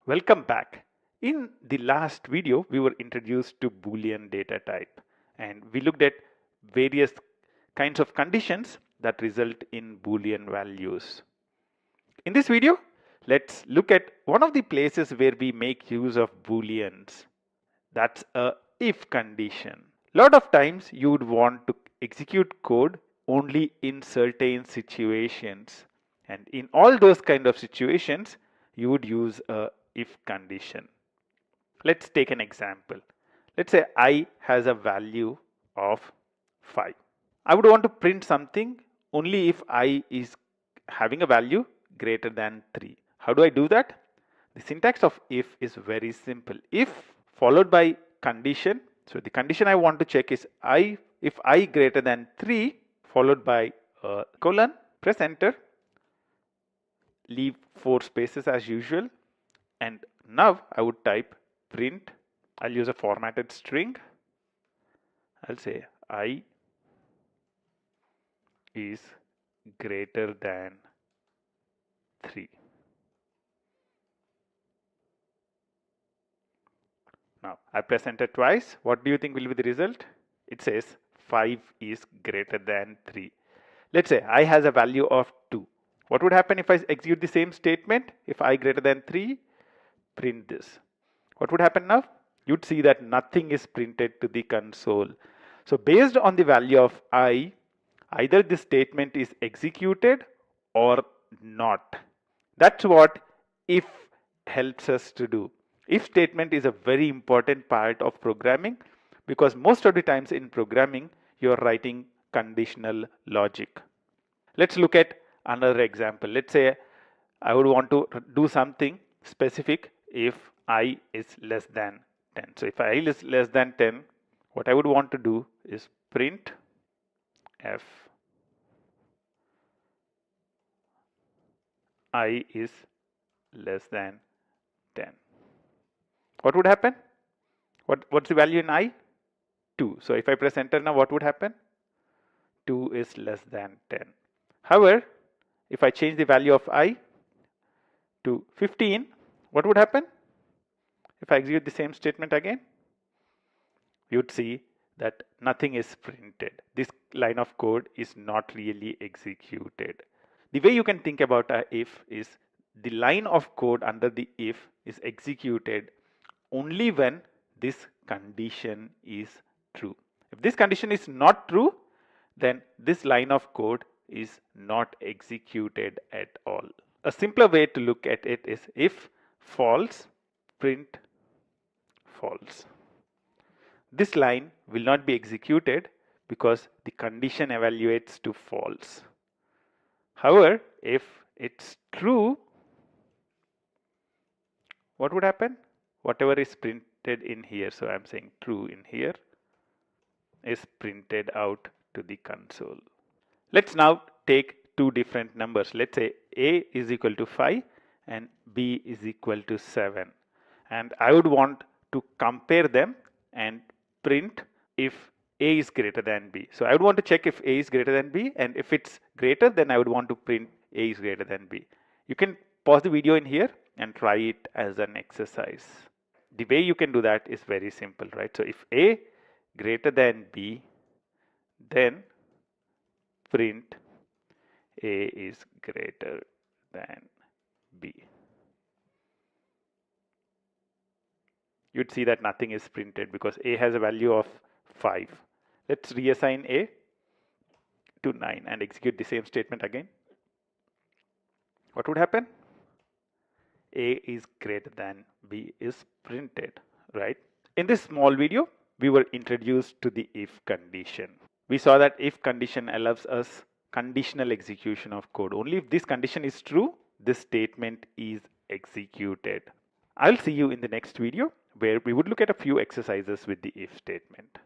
Welcome back. In the last video, we were introduced to Boolean data type and we looked at various kinds of conditions that result in Boolean values. In this video, let's look at one of the places where we make use of Booleans. That's a if condition. Lot of times you would want to execute code only in certain situations, and in all those kind of situations you would use a if condition. Let's take an example. Let's say I has a value of 5. I would want to print something only if I is having a value greater than 3. How do I do that? The syntax of if is very simple. If followed by condition. So the condition I want to check is if I greater than 3 followed by a colon, press enter, leave 4 spaces as usual, and now I would type print. I'll use a formatted string. I'll say I is greater than 3. Now I press enter twice. What do you think will be the result? It says 5 is greater than 3. Let's say I has a value of 2. What would happen if I execute the same statement? If I greater than 3, print this. What would happen now? You'd see that nothing is printed to the console. So based on the value of I, either this statement is executed or not. That's what if helps us to do. If statement is a very important part of programming because most of the times in programming you're writing conditional logic. Let's look at another example. Let's say I would want to do something specific if I is less than 10. So if I is less than 10, what I would want to do is print f I is less than 10. What would happen? What's the value in I? 2. So if I press enter now, what would happen? 2 is less than 10. However, if I change the value of I to 15, what would happen? If I execute the same statement again, you'd see that nothing is printed. This line of code is not really executed. The way you can think about a if is the line of code under the if is executed only when this condition is true. If this condition is not true, then this line of code is not executed at all. A simpler way to look at it is if false, print false. This line will not be executed because the condition evaluates to false. However, if it's true, what would happen? Whatever is printed in here, so I'm saying true in here, is printed out to the console. Let's now take two different numbers. Let's say A is equal to 5 and B is equal to 7. And I would want to compare them and print if A is greater than B. So I would want to check if A is greater than B, and if it's greater, then I would want to print A is greater than B. You can pause the video in here and try it as an exercise. The way you can do that is very simple, right? So if A greater than B, then print A is greater than B. You'd see that nothing is printed because A has a value of 5. Let's reassign A to 9 and execute the same statement again. What would happen? A is greater than B is printed, right? In this small video, we were introduced to the if condition. We saw that if condition allows us conditional execution of code. Only if this condition is true, this statement is executed. I'll see you in the next video where we would look at a few exercises with the if statement.